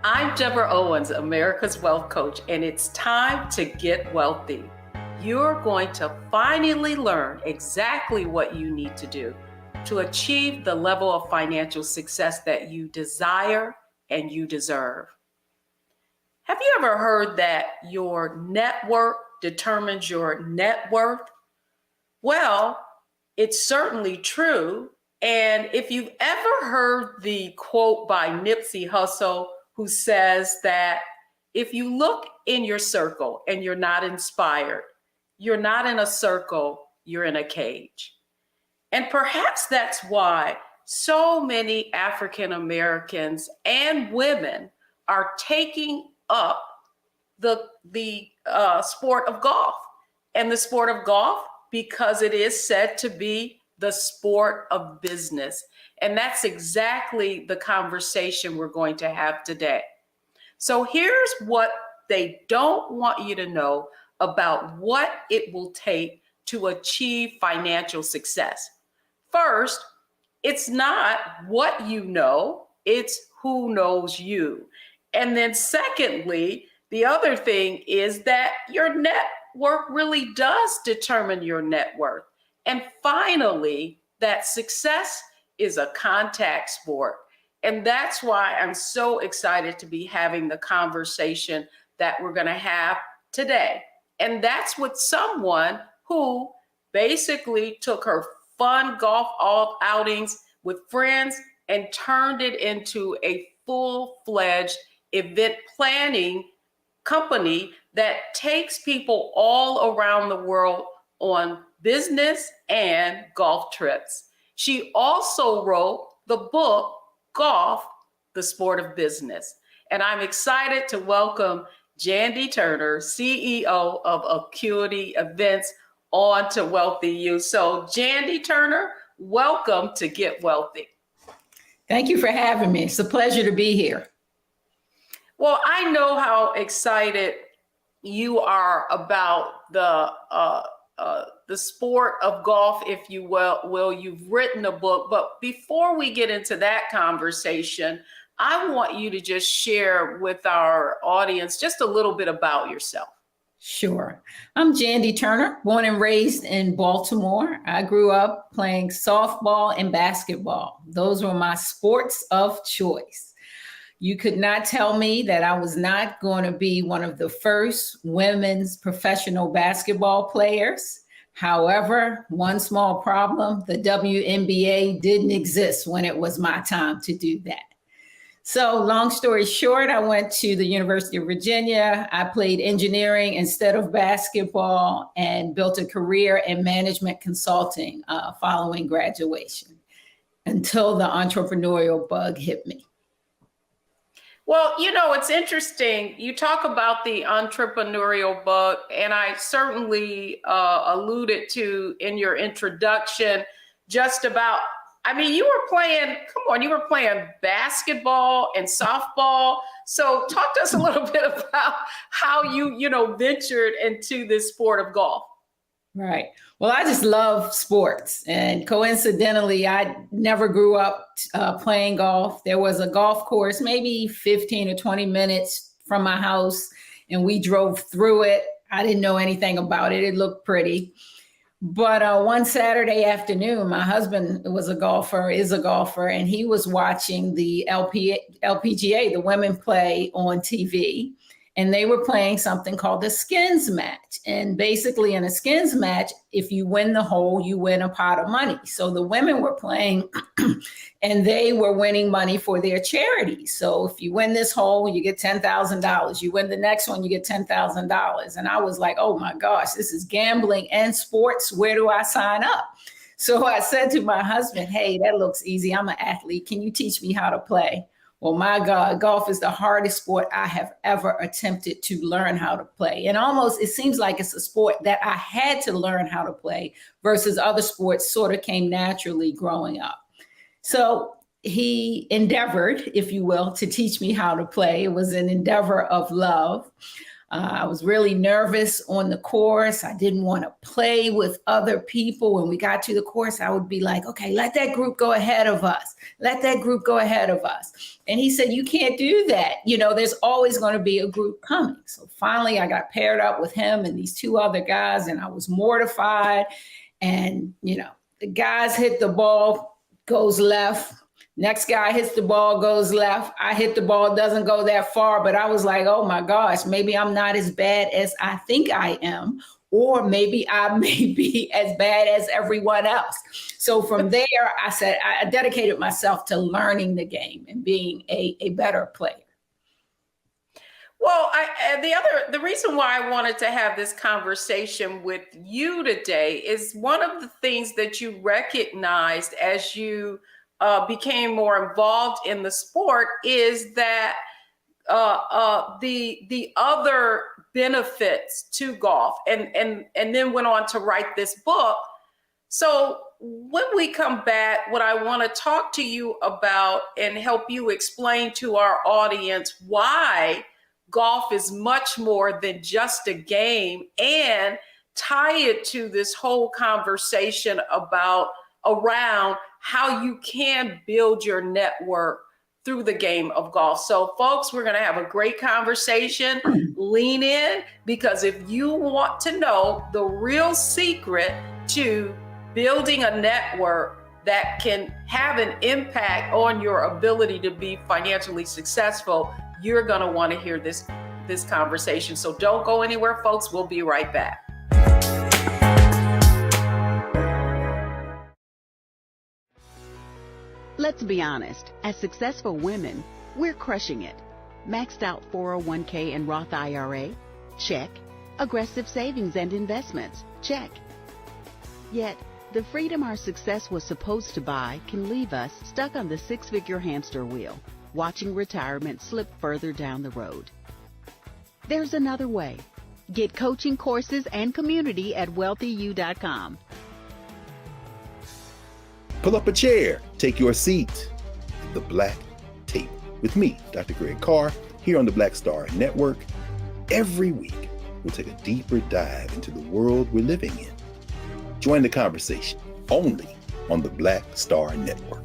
I'm Deborah Owens, America's Wealth Coach, and it's time to get wealthy. You're going to finally learn exactly what you need to do to achieve the level of financial success that you desire and you deserve. Have you ever heard that your network determines your net worth? Well, it's certainly true. And if you've ever heard the quote by Nipsey Hussle, who says that if you look in your circle and you're not inspired, you're not in a circle, you're in a cage. And perhaps that's why so many African Americans and women are taking up the sport of golf. And the sport of golf, because it is said to be the sport of business. And that's exactly the conversation we're going to have today. So here's what they don't want you to know about what it will take to achieve financial success. First, it's not what you know, it's who knows you. And then secondly, the other thing is that your network really does determine your net worth. And finally, that success is a contact sport. And that's why I'm so excited to be having the conversation that we're going to have today. And that's with someone who basically took her fun golf outings with friends and turned it into a full-fledged event planning company that takes people all around the world on business and golf trips. She also wrote the book, Golf, the Sport of Business. And I'm excited to welcome Jandy Turner, CEO of Acuity Events, on to Wealthy You. So Jandy Turner, welcome to Get Wealthy. Thank you for having me. It's a pleasure to be here. Well, I know how excited you are about the sport of golf, if you will. You've written a book, but before we get into that conversation, I want you to just share with our audience just a little bit about yourself. Sure. I'm Jandy Turner, born and raised in Baltimore. I grew up playing softball and basketball. Those were my sports of choice. You could not tell me that I was not going to be one of the first women's professional basketball players. However, one small problem, the WNBA didn't exist when it was my time to do that. So long story short, I went to the University of Virginia. I played engineering instead of basketball and built a career in management consulting following graduation until the entrepreneurial bug hit me. Well, you know, it's interesting. You talk about the entrepreneurial bug, and I certainly alluded to in your introduction just about, I mean, you were playing basketball and softball. So talk to us a little bit about how you ventured into this sport of golf. Right. Well, I just love sports. And coincidentally, I never grew up playing golf. There was a golf course, maybe 15 or 20 minutes from my house, and we drove through it. I didn't know anything about it. It looked pretty. But one Saturday afternoon, my husband is a golfer, and he was watching the LPGA, the women play on TV. And they were playing something called the skins match. And basically in a skins match, if you win the hole, you win a pot of money. So the women were playing and they were winning money for their charity. So if you win this hole, you get $10,000. You win the next one, you get $10,000. And I was like, oh my gosh, this is gambling and sports. Where do I sign up? So I said to my husband, hey, that looks easy. I'm an athlete. Can you teach me how to play? Well, my God, golf is the hardest sport I have ever attempted to learn how to play. And almost it seems like it's a sport that I had to learn how to play versus other sports sort of came naturally growing up. So he endeavored, if you will, to teach me how to play. It was an endeavor of love. I was really nervous on the course. I didn't want to play with other people. When we got to the course, I would be like, okay, let that group go ahead of us. Let that group go ahead of us. And he said, you can't do that. You know, there's always going to be a group coming. So finally, I got paired up with him and these two other guys, and I was mortified. And, you know, the guys hit the ball, goes left. Next guy hits the ball, goes left. I hit the ball, doesn't go that far, but I was like, oh my gosh, maybe I'm not as bad as I think I am, or maybe I may be as bad as everyone else. So from there, I said, I dedicated myself to learning the game and being a better player. Well, the reason why I wanted to have this conversation with you today is one of the things that you recognized as you became more involved in the sport is that the other benefits to golf, and then went on to write this book. So when we come back, what I want to talk to you about and help you explain to our audience why golf is much more than just a game, and tie it to this whole conversation around how you can build your network through the game of golf. So folks, we're going to have a great conversation. Lean in, because if you want to know the real secret to building a network that can have an impact on your ability to be financially successful, you're going to want to hear this conversation. So don't go anywhere, folks. We'll be right back. Let's be honest, as successful women, we're crushing it. Maxed out 401k and Roth IRA? Check. Aggressive savings and investments? Check. Yet, the freedom our success was supposed to buy can leave us stuck on the six-figure hamster wheel, watching retirement slip further down the road. There's another way. Get coaching courses and community at wealthyu.com. Pull up a chair, take your seat. The Black Tape with me, Dr. Greg Carr, here on the Black Star Network. Every week, we'll take a deeper dive into the world we're living in. Join the conversation only on the Black Star Network.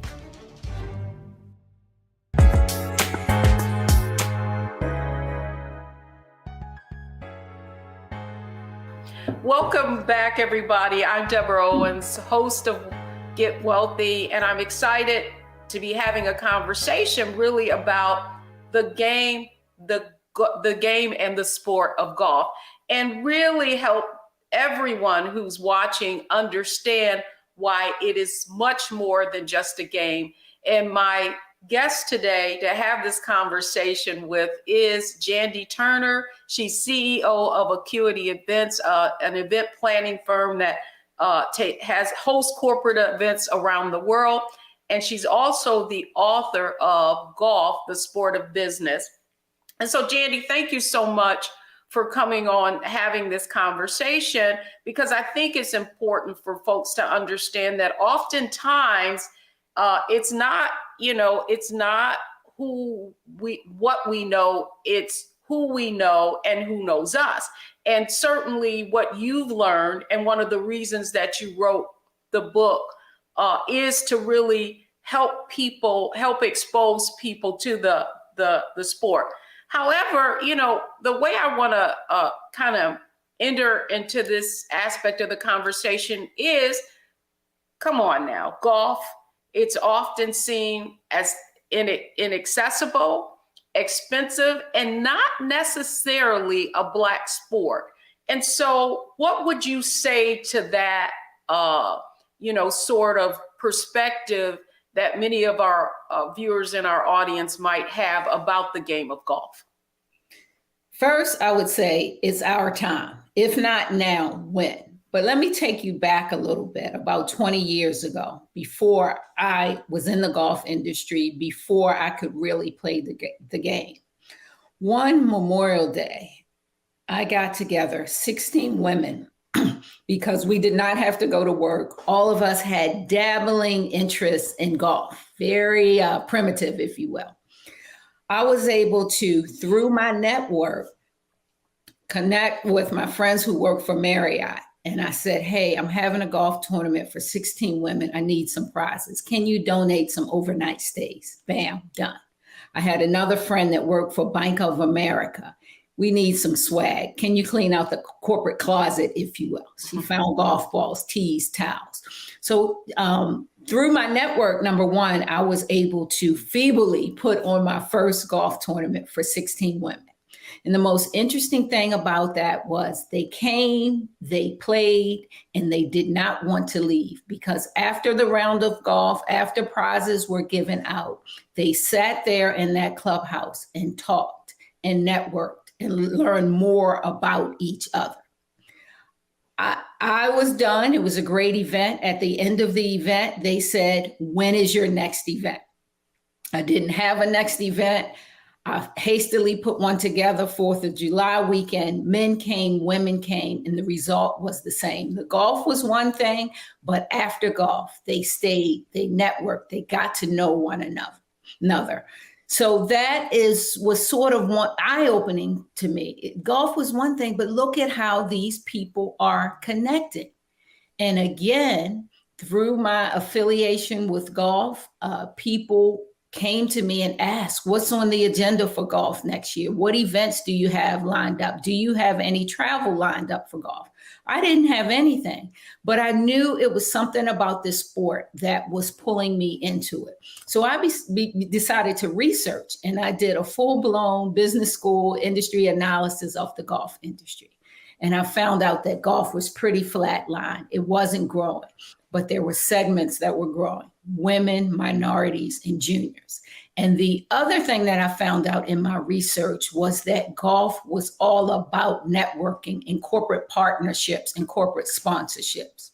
Welcome back, everybody. I'm Deborah Owens, host of Get Wealthy, and I'm excited to be having a conversation really about the game, the game and the sport of golf, and really help everyone who's watching understand why it is much more than just a game. And my guest today to have this conversation with is Jandy Turner. She's CEO of Acuity Events, an event planning firm that hosts corporate events around the world. And she's also the author of Golf, the Sport of Business. And so, Jandy, thank you so much for coming on, having this conversation, because I think it's important for folks to understand that oftentimes it's not what we know, it's who we know and who knows us. And certainly what you've learned, and one of the reasons that you wrote the book is to really help expose people to the sport. However, the way I want to kind of enter into this aspect of the conversation is, come on now, golf, it's often seen as inaccessible, expensive, and not necessarily a Black sport. And so what would you say to that, sort of perspective that many of our viewers in our audience might have about the game of golf? First, I would say it's our time. If not now, when? But let me take you back a little bit, about 20 years ago, before I was in the golf industry, before I could really play the game. One Memorial Day, I got together 16 women because we did not have to go to work. All of us had dabbling interests in golf, very primitive, if you will. I was able to, through my network, connect with my friends who work for Marriott. And I said, hey, I'm having a golf tournament for 16 women. I need some prizes. Can you donate some overnight stays? Bam, done. I had another friend that worked for Bank of America. We need some swag. Can you clean out the corporate closet, if you will? She found golf balls, tees, towels. So through my network, number one, I was able to feebly put on my first golf tournament for 16 women. And the most interesting thing about that was they came, they played, and they did not want to leave, because after the round of golf, after prizes were given out, they sat there in that clubhouse and talked and networked and learned more about each other. I was done. It was a great event. At the end of the event, they said, when is your next event? I didn't have a next event. I hastily put one together, 4th of July weekend. Men came, women came, and the result was the same. The golf was one thing, but after golf, they stayed, they networked, they got to know one another. So that was sort of one eye-opening to me. Golf was one thing, but look at how these people are connected. And again, through my affiliation with golf, people came to me and asked, what's on the agenda for golf next year? What events do you have lined up? Do you have any travel lined up for golf? I didn't have anything, but I knew it was something about this sport that was pulling me into it. So I decided to research, and I did a full-blown business school industry analysis of the golf industry. And I found out that golf was pretty flatline. It wasn't growing, but there were segments that were growing: women, minorities, and juniors. And the other thing that I found out in my research was that golf was all about networking and corporate partnerships and corporate sponsorships.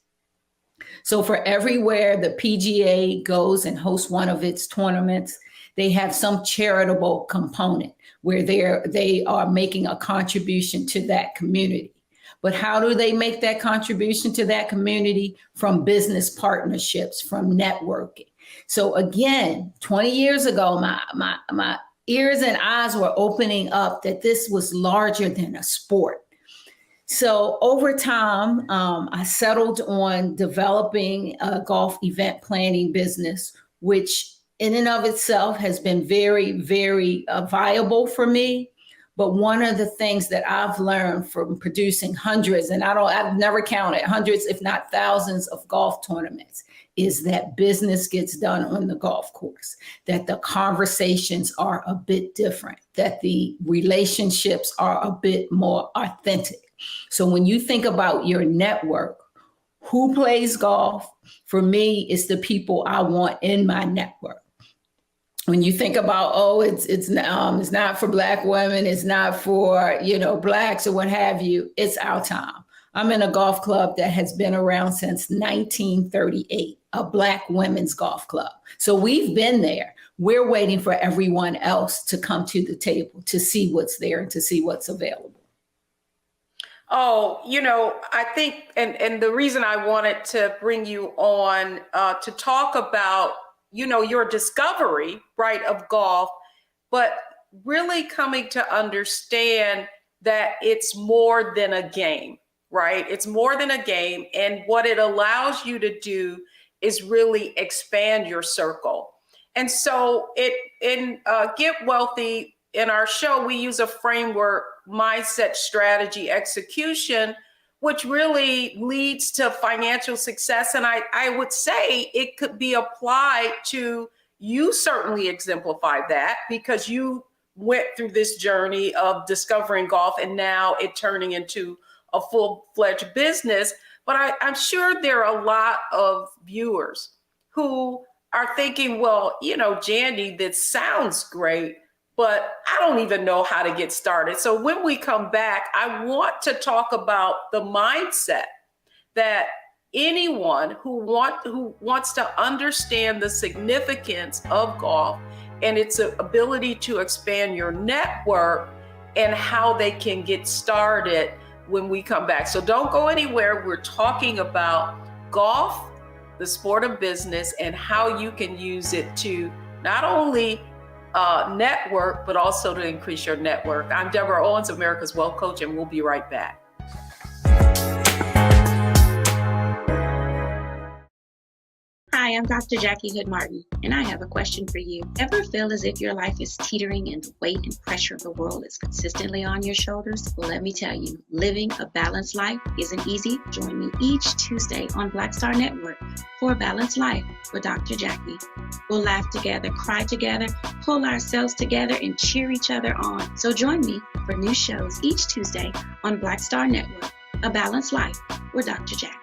So for everywhere the PGA goes and hosts one of its tournaments, they have some charitable component where they are making a contribution to that community. But how do they make that contribution to that community? From business partnerships, from networking. So again, 20 years ago, my ears and eyes were opening up that this was larger than a sport. So over time, I settled on developing a golf event planning business, which in and of itself has been very, very viable for me. But one of the things that I've learned from producing hundreds, and I've never counted, hundreds, if not thousands of golf tournaments, is that business gets done on the golf course, that the conversations are a bit different, that the relationships are a bit more authentic. So when you think about your network, who plays golf? For me, it's the people I want in my network. When you think about, it's not for Black women, it's not for, Blacks or what have you, it's our time. I'm in a golf club that has been around since 1938, a Black women's golf club. So we've been there. We're waiting for everyone else to come to the table to see what's there and to see what's available. Oh, I think, and the reason I wanted to bring you on to talk about, your discovery, right, of golf, but really coming to understand that it's more than a game, right? It's more than a game. And what it allows you to do is really expand your circle. And so in Get Wealthy, in our show, we use a framework: mindset, strategy, execution, which really leads to financial success. And I would say it could be applied to, you certainly exemplify that, because you went through this journey of discovering golf and now it turning into a full-fledged business. But I'm sure there are a lot of viewers who are thinking, well, Jandy, that sounds great, but I don't even know how to get started. So when we come back, I want to talk about the mindset that anyone who wants to understand the significance of golf and its ability to expand your network and how they can get started when we come back. So don't go anywhere. We're talking about golf, the sport of business, and how you can use it to not only network, but also to increase your network. I'm Deborah Owens, America's Wealth Coach, and we'll be right back. Hi, I'm Dr. Jackie Hood Martin, and I have a question for you. Ever feel as if your life is teetering and the weight and pressure of the world is consistently on your shoulders? Well, let me tell you, living a balanced life isn't easy. Join me each Tuesday on Black Star Network for A Balanced Life with Dr. Jackie. We'll laugh together, cry together, pull ourselves together, and cheer each other on. So join me for new shows each Tuesday on Black Star Network, A Balanced Life with Dr. Jackie.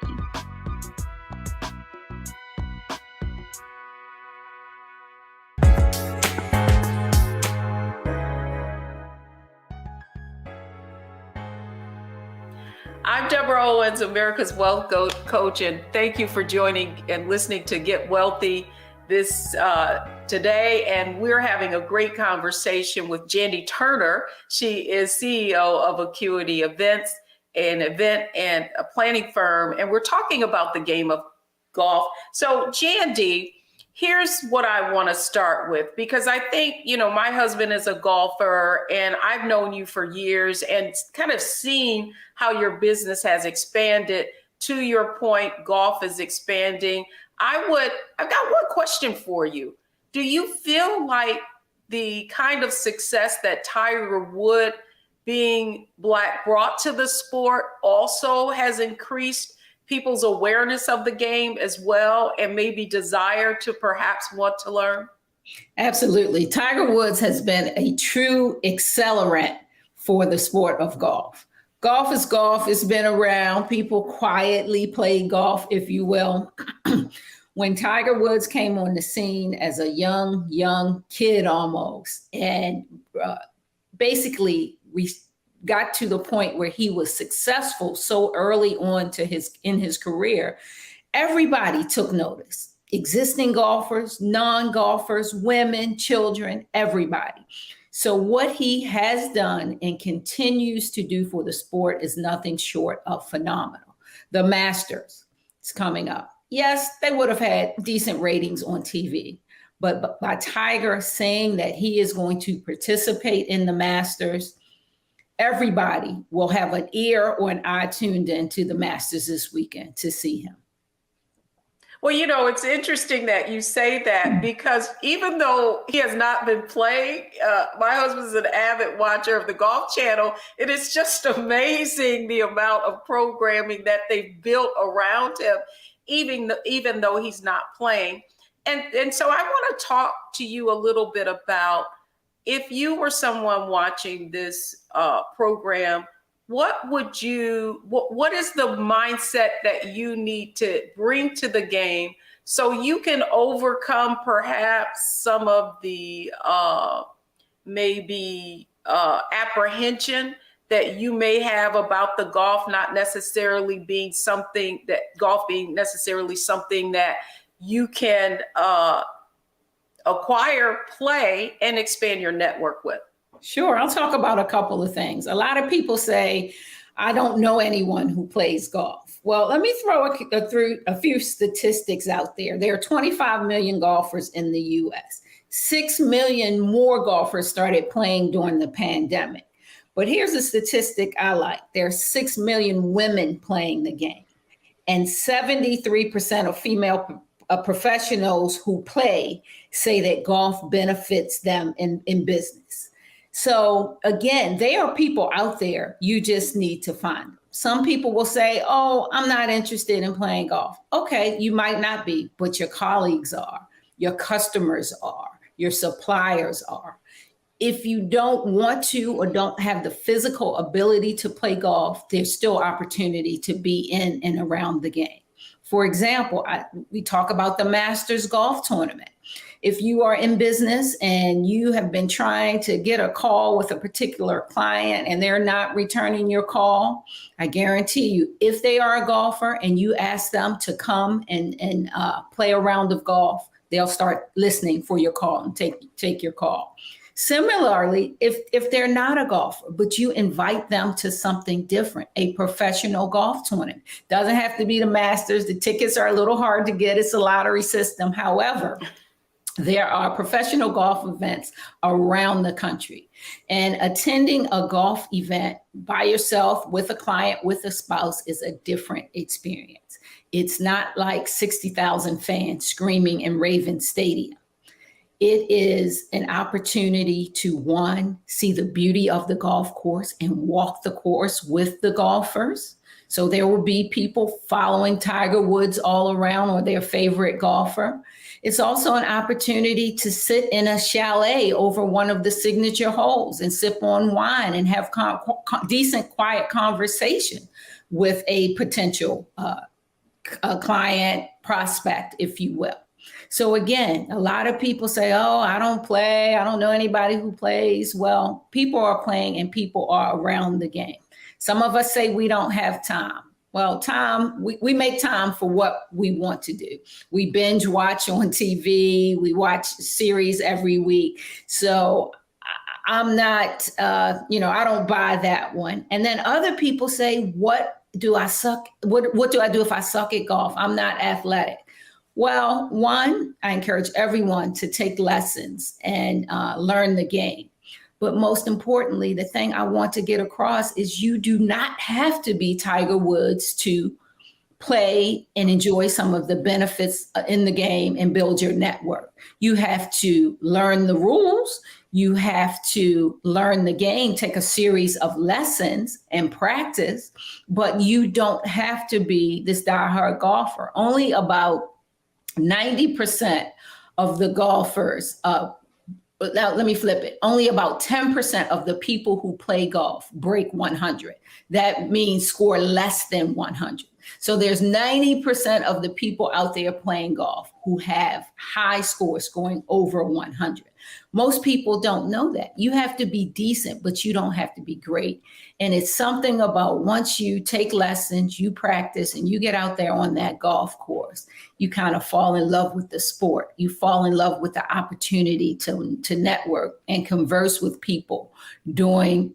I'm Deborah Owens, America's Wealth Coach, and thank you for joining and listening to Get Wealthy this today. And we're having a great conversation with Jandy Turner. She is CEO of Acuity Events, an event and a planning firm, and we're talking about the game of golf. So Jandy, here's what I want to start with, because I think, my husband is a golfer and I've known you for years and kind of seen how your business has expanded. To your point, golf is expanding. I've got one question for you. Do you feel like the kind of success that Tiger Woods being Black brought to the sport also has increased people's awareness of the game as well, and maybe desire to perhaps want to learn? Absolutely. Tiger Woods has been a true accelerant for the sport of golf. Golf is golf. It's been around. People quietly play golf, if you will. When Tiger Woods came on the scene as a young kid almost, and basically we got to the point where he was successful so early on in his career, everybody took notice. Existing golfers, non-golfers, women, children, everybody. So what he has done and continues to do for the sport is nothing short of phenomenal. The Masters is coming up. Yes, they would have had decent ratings on TV, but by Tiger saying that he is going to participate in the Masters, everybody will have an ear or an eye tuned into the Masters this weekend to see him. Well, it's interesting that you say that, because even though he has not been playing, my husband's an avid watcher of the Golf Channel. It is just amazing the amount of programming that they've built around him, even though he's not playing. And so I want to talk to you a little bit about, if you were someone watching this program, what is the mindset that you need to bring to the game so you can overcome perhaps some of the apprehension that you may have about the golf being something that you can acquire, play, and expand your network with? Sure. I'll talk about a couple of things. A lot of people say, I don't know anyone who plays golf. Well, let me throw a few statistics out there. There are 25 million golfers in the US. 6 million more golfers started playing during the pandemic. But here's a statistic I like. There are 6 million women playing the game, and 73% of female professionals who play say that golf benefits them in business. So again, there are people out there. You just need to find them. Some people will say, oh, I'm not interested in playing golf. Okay, you might not be, but your colleagues are, your customers are, your suppliers are. If you don't want to or don't have the physical ability to play golf, there's still opportunity to be in and around the game. For example, we talk about the Masters Golf Tournament. If you are in business and you have been trying to get a call with a particular client and they're not returning your call, I guarantee you, if they are a golfer and you ask them to come and play a round of golf, they'll start listening for your call and take your call. Similarly, if they're not a golfer, but you invite them to something different, a professional golf tournament. Doesn't have to be the Masters. The tickets are a little hard to get. It's a lottery system. However, there are professional golf events around the country, and attending a golf event by yourself, with a client, with a spouse, is a different experience. It's not like 60,000 fans screaming in Raven Stadium. It is an opportunity to, one, see the beauty of the golf course and walk the course with the golfers. So there will be people following Tiger Woods all around, or their favorite golfer. It's also an opportunity to sit in a chalet over one of the signature holes and sip on wine and have decent, quiet conversation with a potential client, prospect, if you will. So again, a lot of people say, oh, I don't play. I don't know anybody who plays. Well, people are playing and people are around the game. Some of us say we don't have time. Well, we make time for what we want to do. We binge watch on TV. We watch series every week. So I'm not, I don't buy that one. And then other people say, what do I suck? What do I do if I suck at golf? I'm not athletic. Well, one, I encourage everyone to take lessons and learn the game. But most importantly, the thing I want to get across is you do not have to be Tiger Woods to play and enjoy some of the benefits in the game and build your network. You have to learn the rules. You have to learn the game, take a series of lessons and practice, but you don't have to be this diehard golfer. Only about 90% of the golfers now let me flip it. Only about 10% of the people who play golf break 100. That means score less than 100. So there's 90% of the people out there playing golf who have high scores, scoring over 100. Most people don't know that. You have to be decent, but you don't have to be great. And it's something about once you take lessons, you practice, and you get out there on that golf course, you kind of fall in love with the sport. You fall in love with the opportunity to network and converse with people during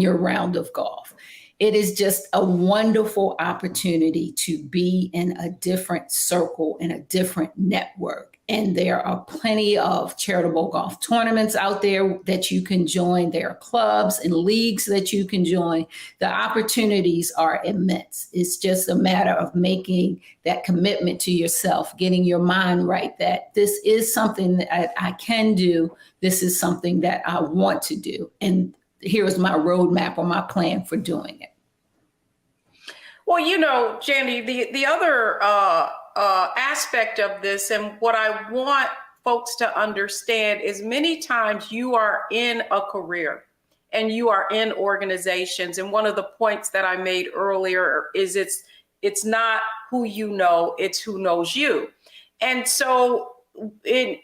your round of golf. It is just a wonderful opportunity to be in a different circle, in a different network. And there are plenty of charitable golf tournaments out there that you can join. There are clubs and leagues that you can join. The opportunities are immense. It's just a matter of making that commitment to yourself, getting your mind right that this is something that I can do. This is something that I want to do. And here's my roadmap or my plan for doing it. Well, Jandy, the other aspect of this, and what I want folks to understand, is many times you are in a career and you are in organizations. And one of the points that I made earlier is it's not who you know, it's who knows you. And so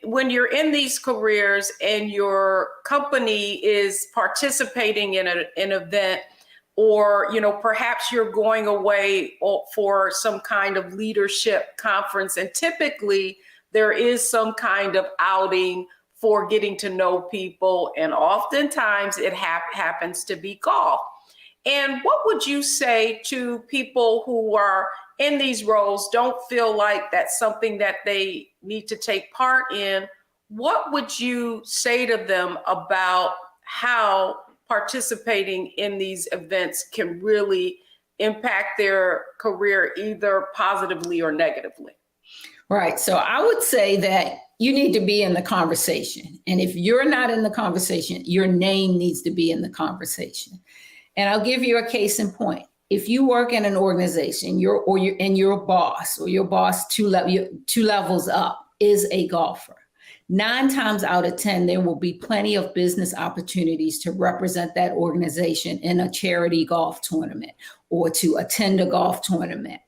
when you're in these careers and your company is participating in an event, or perhaps you're going away for some kind of leadership conference, and typically there is some kind of outing for getting to know people, and oftentimes it happens to be golf. And what would you say to people who are in these roles, don't feel like that's something that they need to take part in? What would you say to them about how participating in these events can really impact their career either positively or negatively? Right. So I would say that you need to be in the conversation. And if you're not in the conversation, your name needs to be in the conversation. And I'll give you a case in point. If you work in an organization, your boss or your boss two levels up is a golfer, 9 times out of 10, there will be plenty of business opportunities to represent that organization in a charity golf tournament or to attend a golf tournament.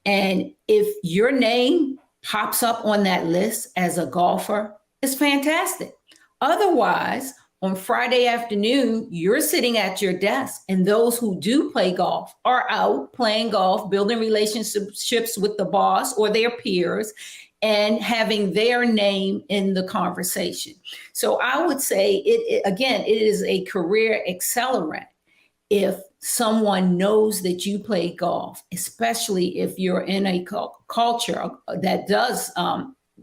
And if your name pops up on that list as a golfer, it's fantastic. Otherwise, on Friday afternoon, you're sitting at your desk, and those who do play golf are out playing golf, building relationships with the boss or their peers, and having their name in the conversation. So I would say, it is a career accelerant if someone knows that you play golf, especially if you're in a culture that does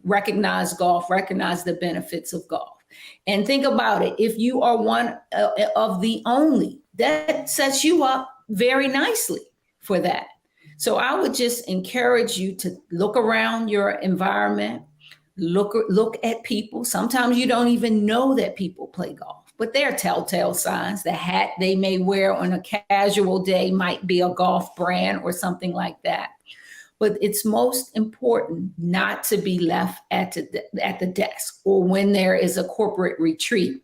recognize golf, recognize the benefits of golf. And think about it, if you are one of the only, that sets you up very nicely for that. So I would just encourage you to look around your environment, look at people. Sometimes you don't even know that people play golf, but there are telltale signs. The hat they may wear on a casual day might be a golf brand or something like that. But it's most important not to be left at the desk or when there is a corporate retreat.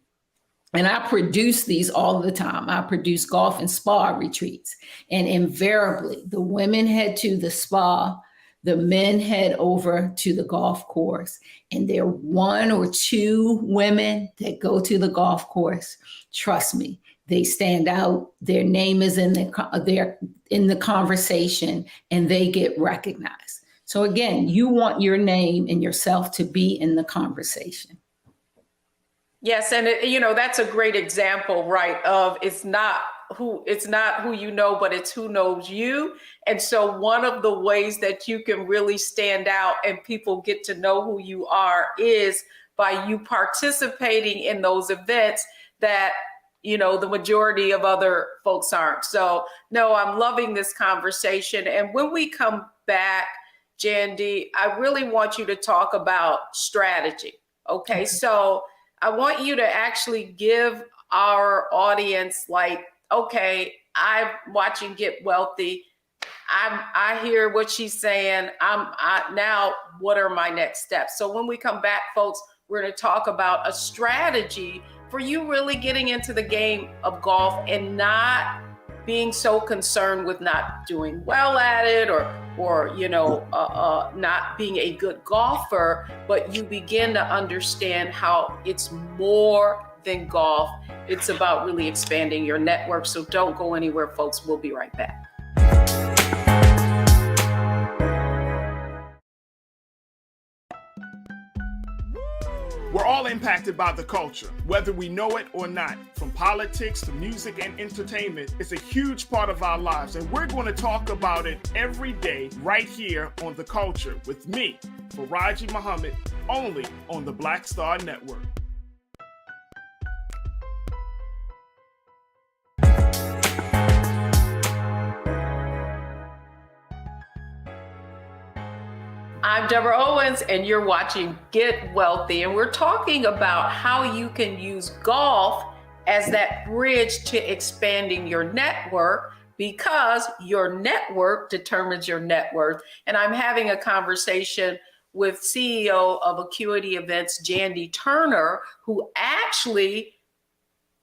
And I produce these all the time. I produce golf and spa retreats. And invariably, the women head to the spa, the men head over to the golf course. And there are 1 or 2 women that go to the golf course. Trust me, they stand out. Their name is in the conversation, and they get recognized. So again, you want your name and yourself to be in the conversation. Yes, and that's a great example, right? Of it's not who you know, but it's who knows you. And so one of the ways that you can really stand out and people get to know who you are is by you participating in those events that the majority of other folks aren't. So no, I'm loving this conversation. And when we come back, Jandy, I really want you to talk about strategy. Okay. So I want you to actually give our audience okay, I'm watching Get Wealthy. I hear what she's saying. Now what are my next steps? So when we come back, folks, We're going to talk about a strategy for you really getting into the game of golf and not being so concerned with not doing well at it or not being a good golfer, but you begin to understand how it's more than golf. It's about really expanding your network. So don't go anywhere, folks. We'll be right back. We're all impacted by the culture, whether we know it or not. From politics to music and entertainment, it's a huge part of our lives, and we're going to talk about it every day right here on The Culture with me, Faraji Muhammad, only on the Black Star Network. I'm Deborah Owens, and you're watching Get Wealthy, and we're talking about how you can use golf as that bridge to expanding your network, because your network determines your net worth. And I'm having a conversation with CEO of Acuity Events, Jandy Turner, who actually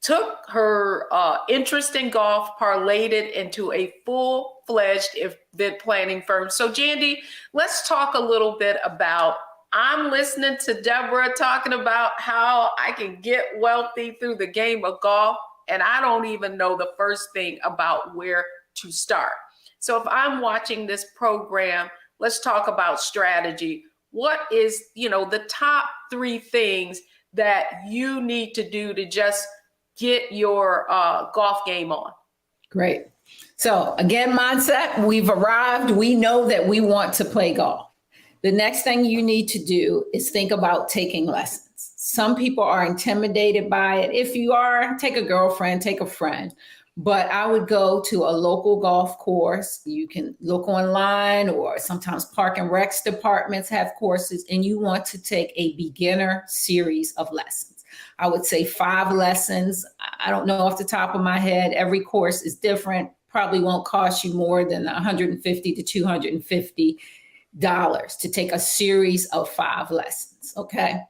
took her interest in golf, parlayed it into a full-fledged event planning firm. So Jandy, let's talk a little bit about, I'm listening to Deborah talking about how I can get wealthy through the game of golf, and I don't even know the first thing about where to start. So if I'm watching this program, let's talk about strategy. What is, the top 3 things that you need to do to just get your golf game on? Great. So again, mindset, we've arrived. We know that we want to play golf. The next thing you need to do is think about taking lessons. Some people are intimidated by it. If you are, take a girlfriend, take a friend. But I would go to a local golf course. You can look online, or sometimes park and recs departments have courses, and you want to take a beginner series of lessons. I would say 5 lessons. I don't know off the top of my head. Every course is different. Probably won't cost you more than $150 to $250 to take a series of 5 lessons. Okay.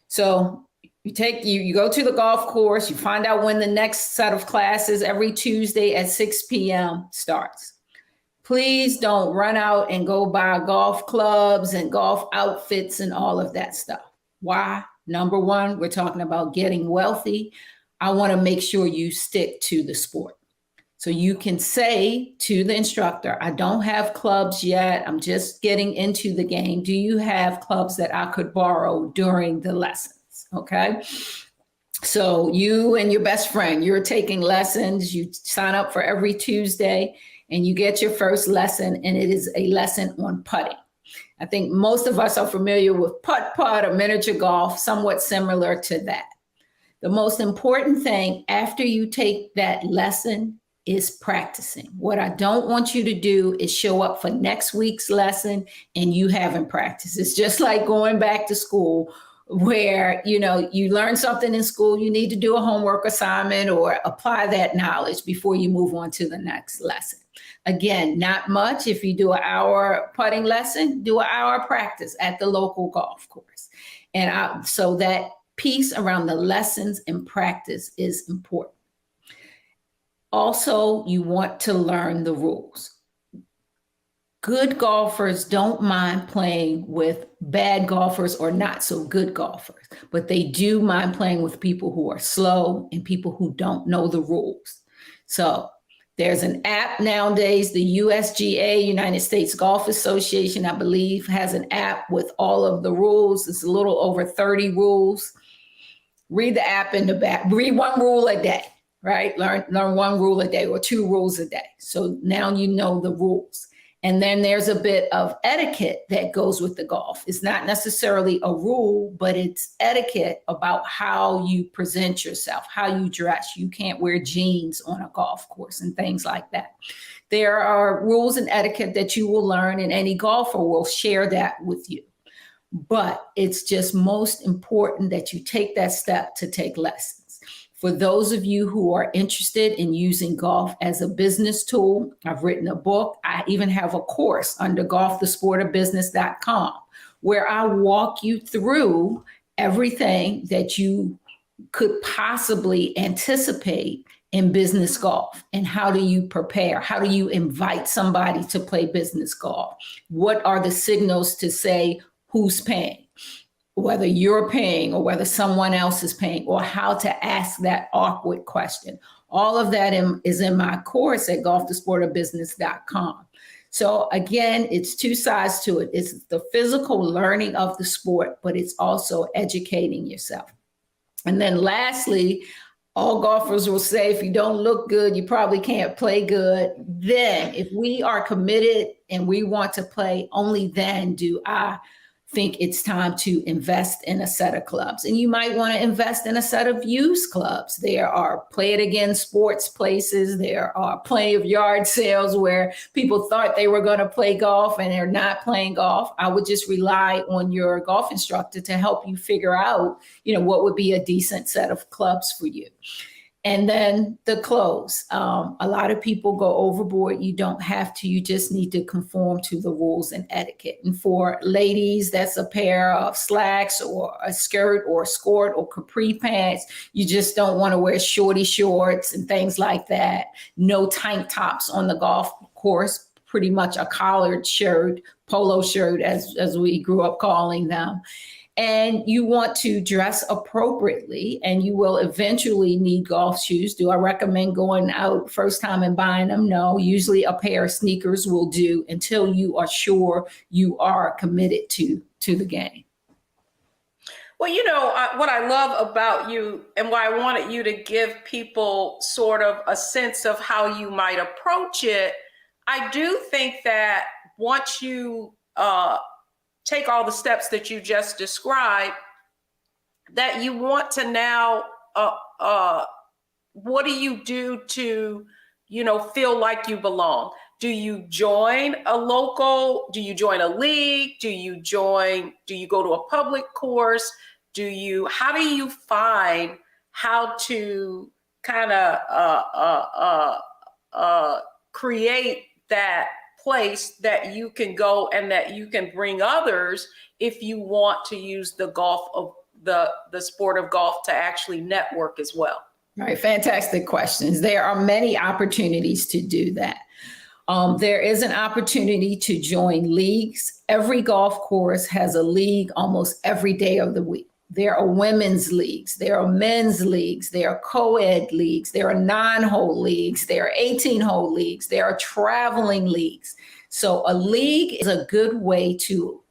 So you go to the golf course, you find out when the next set of classes every Tuesday at 6 p.m. starts. Please don't run out and go buy golf clubs and golf outfits and all of that stuff. Why? Number 1, we're talking about getting wealthy. I want to make sure you stick to the sport. So you can say to the instructor, I don't have clubs yet. I'm just getting into the game. Do you have clubs that I could borrow during the lessons? Okay. So you and your best friend, you're taking lessons. You sign up for every Tuesday and you get your first lesson, and it is a lesson on putting. I think most of us are familiar with putt-putt or miniature golf, somewhat similar to that. The most important thing after you take that lesson is practicing. What I don't want you to do is show up for next week's lesson and you haven't practiced. It's just like going back to school where, you learn something in school, you need to do a homework assignment or apply that knowledge before you move on to the next lesson. Again, not much. If you do an hour putting lesson, do an hour practice at the local golf course. And so that piece around the lessons and practice is important. Also, you want to learn the rules. Good golfers don't mind playing with bad golfers or not so good golfers, but they do mind playing with people who are slow and people who don't know the rules. So there's an app nowadays, the USGA, United States Golf Association, I believe, has an app with all of the rules. It's a little over 30 rules. Read the app in the back. Read 1 rule a day, right? Learn 1 rule a day or 2 rules a day. So now you know the rules. And then there's a bit of etiquette that goes with the golf. It's not necessarily a rule, but it's etiquette about how you present yourself, how you dress. You can't wear jeans on a golf course and things like that. There are rules and etiquette that you will learn, and any golfer will share that with you. But it's just most important that you take that step to take lessons. For those of you who are interested in using golf as a business tool, I've written a book. I even have a course under golfthesportofbusiness.com where I walk you through everything that you could possibly anticipate in business golf. And how do you prepare? How do you invite somebody to play business golf? What are the signals to say who's paying? Whether you're paying or whether someone else is paying, or how to ask that awkward question. All of that is in my course at golfthesportofbusiness.com. So again, it's two sides to it. It's the physical learning of the sport, but it's also educating yourself. And then lastly, all golfers will say, if you don't look good, you probably can't play good. Then if we are committed and we want to play, only then do I think it's time to invest in a set of clubs. And you might want to invest in a set of used clubs. There are play it again sports places. There are plenty of yard sales where people thought they were going to play golf and they're not playing golf. I would just rely on your golf instructor to help you figure out, what would be a decent set of clubs for you. And then the clothes. A lot of people go overboard. You don't have to. You just need to conform to the rules and etiquette. And for ladies, that's a pair of slacks or a skirt or a skirt or capri pants. You just don't want to wear shorty shorts and things like that. No tank tops on the golf course. Pretty much a collared shirt, polo shirt, as we grew up calling them. And you want to dress appropriately, and you will eventually need golf shoes. Do I recommend going out first time and buying them? No, usually a pair of sneakers will do until you are sure you are committed to the game. Well, what I love about you and why I wanted you to give people sort of a sense of how you might approach it, I do think that once you take all the steps that you just described, that you want to now, what do you do to, feel like you belong? Do you join a local? Do you join a league? Do you go to a public course? How do you find how to kind of create that place that you can go and that you can bring others if you want to use the sport of golf to actually network as well? All right, fantastic questions. There are many opportunities to do that. There is an opportunity to join leagues. Every golf course has a league almost every day of the week. There are women's leagues, there are men's leagues, there are co-ed leagues, there are 9-hole leagues, there are 18-hole leagues, there are traveling leagues. So a league is a good way to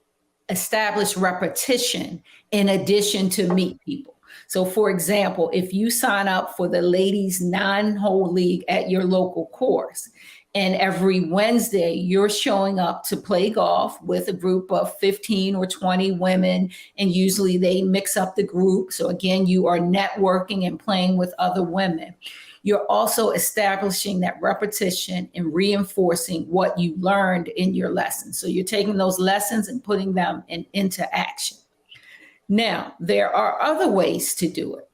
establish repetition in addition to meet people. So for example, if you sign up for the ladies 9-hole league at your local course, and every Wednesday, you're showing up to play golf with a group of 15 or 20 women, and usually they mix up the group. So again, you are networking and playing with other women. You're also establishing that repetition and reinforcing what you learned in your lessons. So you're taking those lessons and putting them into action. Now, there are other ways to do it.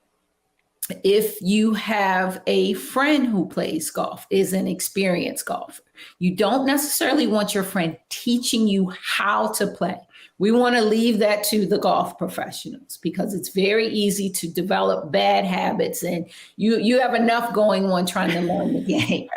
If you have a friend who plays golf, is an experienced golfer, you don't necessarily want your friend teaching you how to play. We want to leave that to the golf professionals because it's very easy to develop bad habits, and you have enough going on trying to learn the game.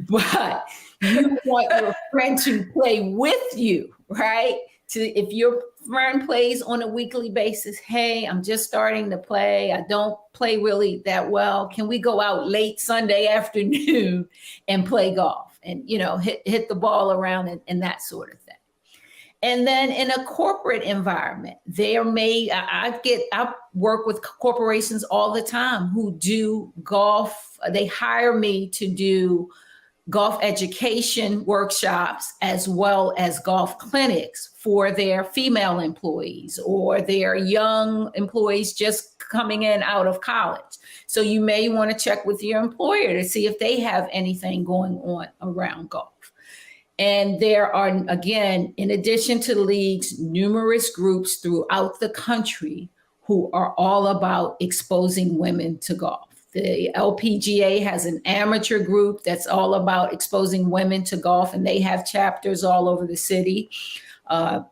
But you want your friend to play with you, right? If your friend plays on a weekly basis, hey, I'm just starting to play. I don't play really that well. Can we go out late Sunday afternoon and play golf and, hit the ball around and that sort of thing. And then in a corporate environment, I work with corporations all the time who do golf. They hire me to do golf education workshops as well as golf clinics for their female employees or their young employees just coming in out of college. So you may want to check with your employer to see if they have anything going on around golf. And there are, again, in addition to leagues, numerous groups throughout the country who are all about exposing women to golf. The LPGA has an amateur group that's all about exposing women to golf, and they have chapters all over the city.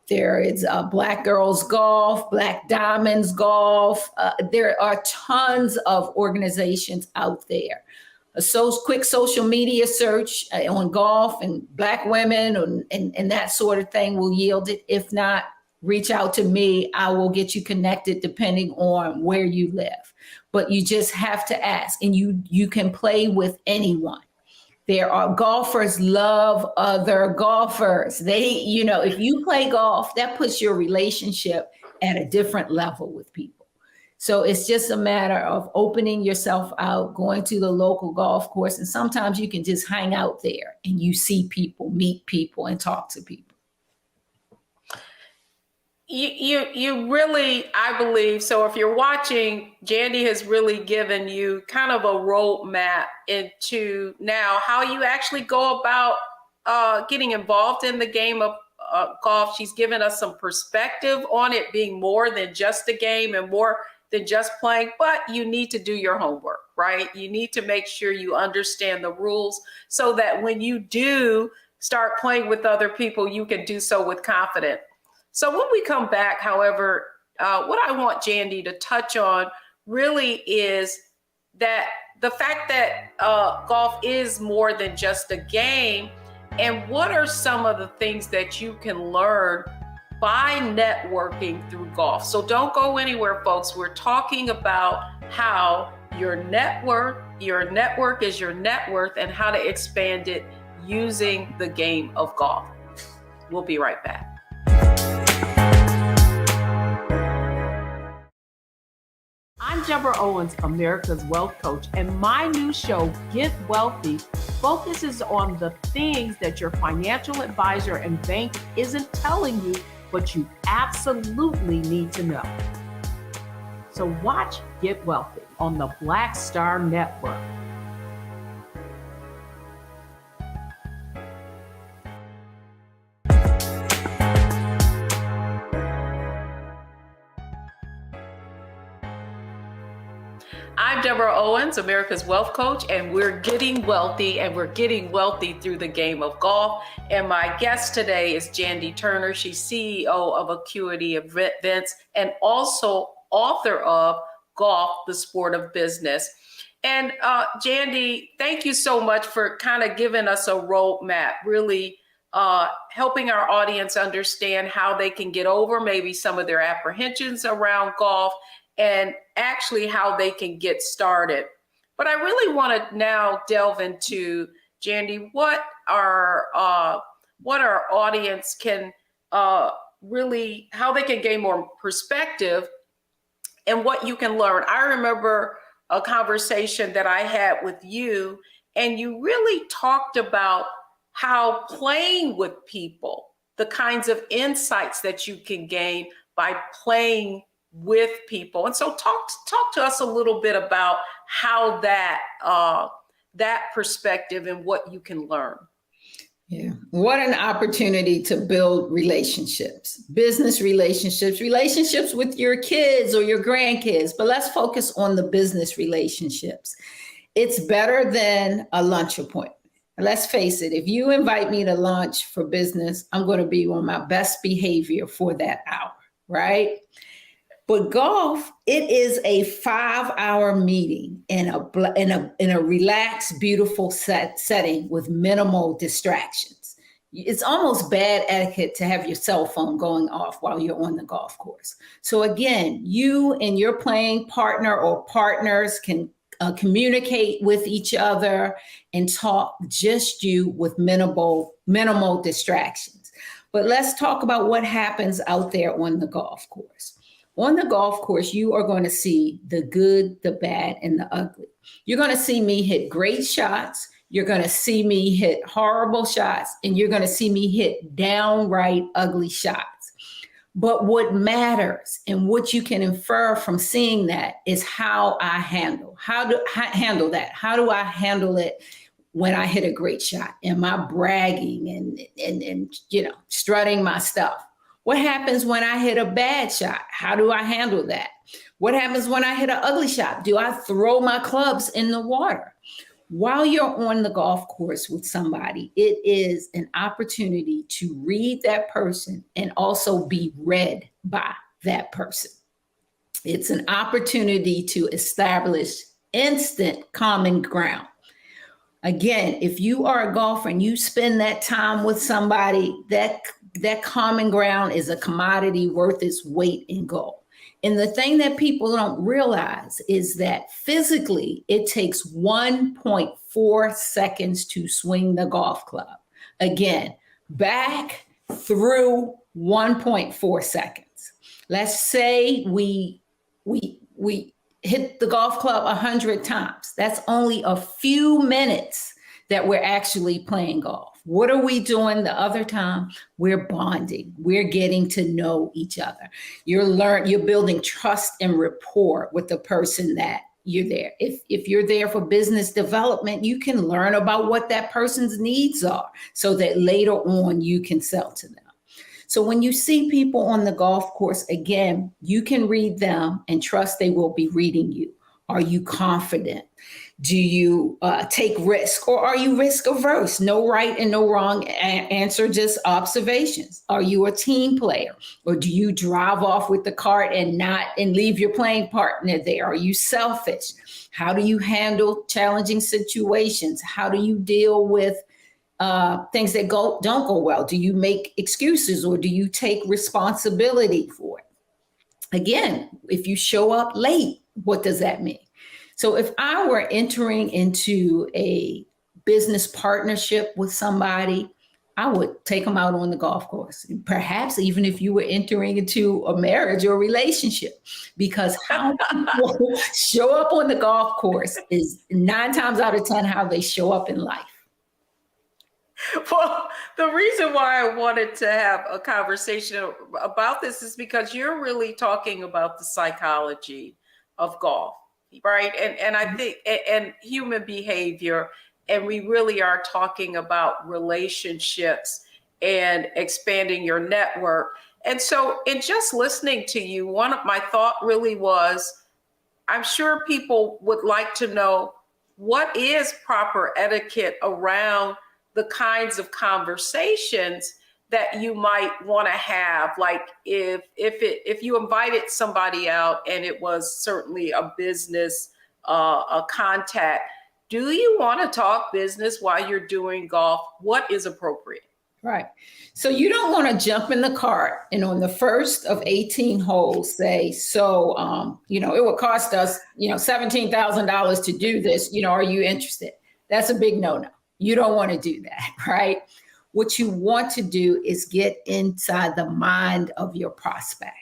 There is Black Girls Golf, Black Diamonds Golf. There are tons of organizations out there. A quick social media search on golf and Black women and that sort of thing will yield it. If not, reach out to me. I will get you connected depending on where you live. But you just have to ask, and you can play with anyone. There are golfers love other golfers. If you play golf, that puts your relationship at a different level with people. So it's just a matter of opening yourself out, going to the local golf course. And sometimes you can just hang out there and you see people, meet people, and talk to people. You really, I believe, so if you're watching, Jandie has really given you kind of a roadmap into now how you actually go about getting involved in the game of golf. She's given us some perspective on it being more than just a game and more than just playing, but you need to do your homework, right? You need to make sure you understand the rules so that when you do start playing with other people, you can do so with confidence. So when we come back, however, what I want Jandie to touch on really is that the fact that golf is more than just a game, and what are some of the things that you can learn by networking through golf. So don't go anywhere, folks. We're talking about how your network is your net worth and how to expand it using the game of golf. We'll be right back. I'm Deborah Owens, America's Wealth Coach, and my new show, Get Wealthy, focuses on the things that your financial advisor and bank isn't telling you, but you absolutely need to know. So watch Get Wealthy on the Black Star Network. I'm Deborah Owens, America's Wealth Coach, and we're getting wealthy, and we're getting wealthy through the game of golf. And my guest today is Jandy Turner. She's CEO of Acuity Events and also author of Golf, the Sport of Business. And Jandy, thank you so much for kind of giving us a roadmap, really helping our audience understand how they can get over maybe some of their apprehensions around golf and actually how they can get started. But I really want to now delve into, Jandy, what our audience can really, how they can gain more perspective and what you can learn. I remember a conversation that I had with you, and you really talked about how playing with people, the kinds of insights that you can gain by playing with people. And so talk to us a little bit about how that perspective and what you can learn. Yeah. What an opportunity to build relationships, business relationships with your kids or your grandkids. But let's focus on the business relationships. It's better than a lunch appointment. Let's face it, if you invite me to lunch for business, I'm going to be on my best behavior for that hour, right? But golf, it is a 5-hour meeting in a relaxed, beautiful setting with minimal distractions. It's almost bad etiquette to have your cell phone going off while you're on the golf course. So again, you and your playing partner or partners can communicate with each other and talk just you with minimal distractions. But let's talk about what happens out there on the golf course. On the golf course, you are going to see the good, the bad, and the ugly. You're going to see me hit great shots. You're going to see me hit horrible shots, and you're going to see me hit downright ugly shots. But what matters and what you can infer from seeing that is how I handle. How do I handle that? How do I handle it when I hit a great shot? Am I bragging and strutting my stuff? What happens when I hit a bad shot? How do I handle that? What happens when I hit an ugly shot? Do I throw my clubs in the water? While you're on the golf course with somebody, it is an opportunity to read that person and also be read by that person. It's an opportunity to establish instant common ground. Again, if you are a golfer and you spend that time with somebody, that common ground is a commodity worth its weight in gold. And the thing that people don't realize is that physically it takes 1.4 seconds to swing the golf club. Again, back through 1.4 seconds. Let's say we hit the golf club 100 times. That's only a few minutes that we're actually playing golf. What are we doing the other time? We're bonding. We're getting to know each other. You're building trust and rapport with the person that you're there. If you're there for business development, you can learn about what that person's needs are so that later on you can sell to them. So when you see people on the golf course, again, you can read them and trust they will be reading you. Are you confident? Do you take risk, or are you risk averse? No right and no wrong answer, just observations. Are you a team player, or do you drive off with the cart and leave your playing partner there? Are you selfish? How do you handle challenging situations? How do you deal with things that don't go well? Do you make excuses, or do you take responsibility for it? Again, if you show up late, what does that mean? So if I were entering into a business partnership with somebody, I would take them out on the golf course. Perhaps even if you were entering into a marriage or a relationship, because how people show up on the golf course is 9 times out of 10 how they show up in life. Well, the reason why I wanted to have a conversation about this is because you're really talking about the psychology of golf, right? And I think, and human behavior, and we really are talking about relationships and expanding your network. And so in just listening to you, one of my thought really was, I'm sure people would like to know, what is proper etiquette around the kinds of conversations that you might want to have? Like if you invited somebody out and it was certainly a business, a contact, do you want to talk business while you're doing golf? What is appropriate? Right. So you don't want to jump in the cart and on the first of 18 holes say, so, it would cost us, $17,000 to do this. Are you interested? That's a big no-no. You don't want to do that, right? What you want to do is get inside the mind of your prospect.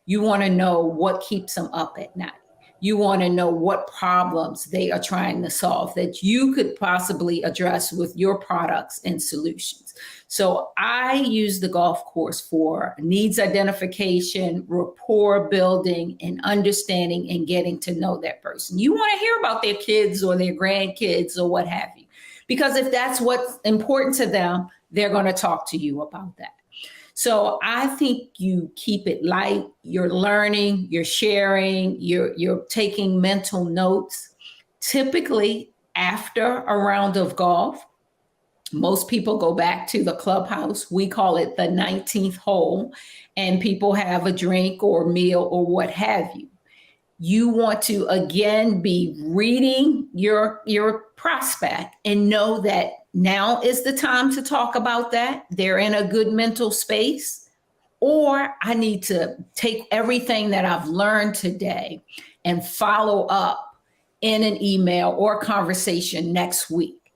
You want to know what keeps them up at night. You want to know what problems they are trying to solve that you could possibly address with your products and solutions. So I use the golf course for needs identification, rapport building, and understanding and getting to know that person. You want to hear about their kids or their grandkids or what have you. Because if that's what's important to them, they're going to talk to you about that. So I think you keep it light. You're learning, you're sharing, you're taking mental notes. Typically, after a round of golf, most people go back to the clubhouse. We call it the 19th hole, and people have a drink or meal or what have you. You want to, again, be reading your prospect and know that now is the time to talk about that. They're in a good mental space. Or I need to take everything that I've learned today and follow up in an email or conversation next week.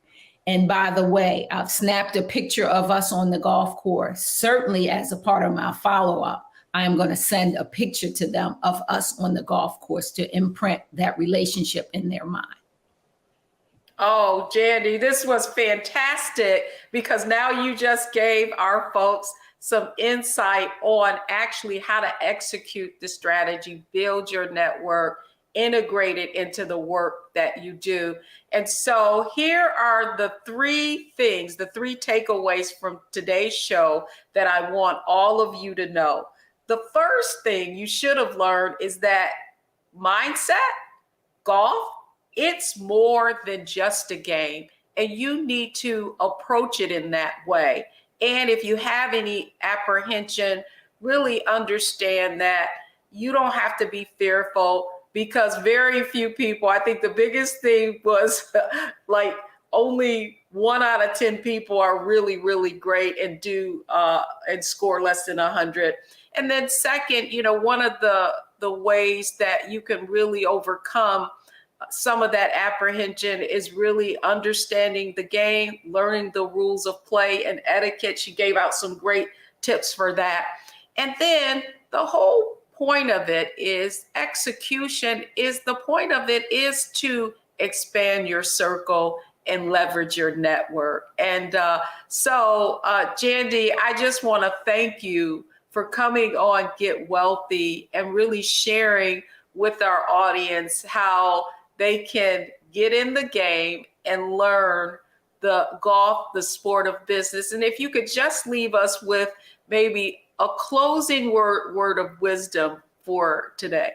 And by the way, I've snapped a picture of us on the golf course. Certainly as a part of my follow-up, I am going to send a picture to them of us on the golf course to imprint that relationship in their mind. Oh, Jandy, this was fantastic, because now you just gave our folks some insight on actually how to execute the strategy, build your network, integrate it into the work that you do. And so here are the 3 things, the 3 takeaways from today's show that I want all of you to know. The first thing you should have learned is that mindset, golf, it's more than just a game, and you need to approach it in that way. And if you have any apprehension, really understand that you don't have to be fearful, because very few people, I think the biggest thing was like only 1 out of 10 people are really, really great and do and score less than 100. And then second, one of the ways that you can really overcome some of that apprehension is really understanding the game, learning the rules of play and etiquette. She gave out some great tips for that. And then the whole point of it is execution is the point of it is to expand your circle and leverage your network. And so Jandy, I just want to thank you for coming on Get Wealthy and really sharing with our audience how they can get in the game and learn the golf, the sport of business. And if you could just leave us with maybe a closing word of wisdom for today.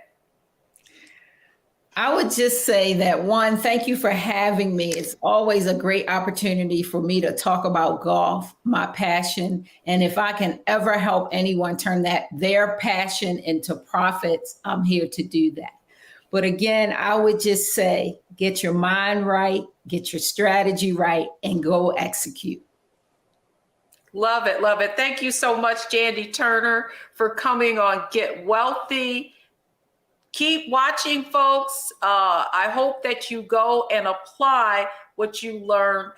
I would just say that, one, thank you for having me. It's always a great opportunity for me to talk about golf, my passion. And if I can ever help anyone turn their passion into profits, I'm here to do that. But again, I would just say, get your mind right, get your strategy right, and go execute. Love it. Love it. Thank you so much, Jandy Turner, for coming on Get Wealthy. Keep watching, folks. I hope that you go and apply what you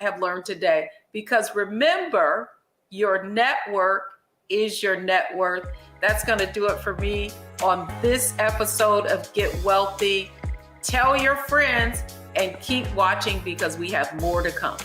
have learned today, because remember, your network is your net worth. That's going to do it for me on this episode of Get Wealthy. Tell your friends and keep watching, because we have more to come.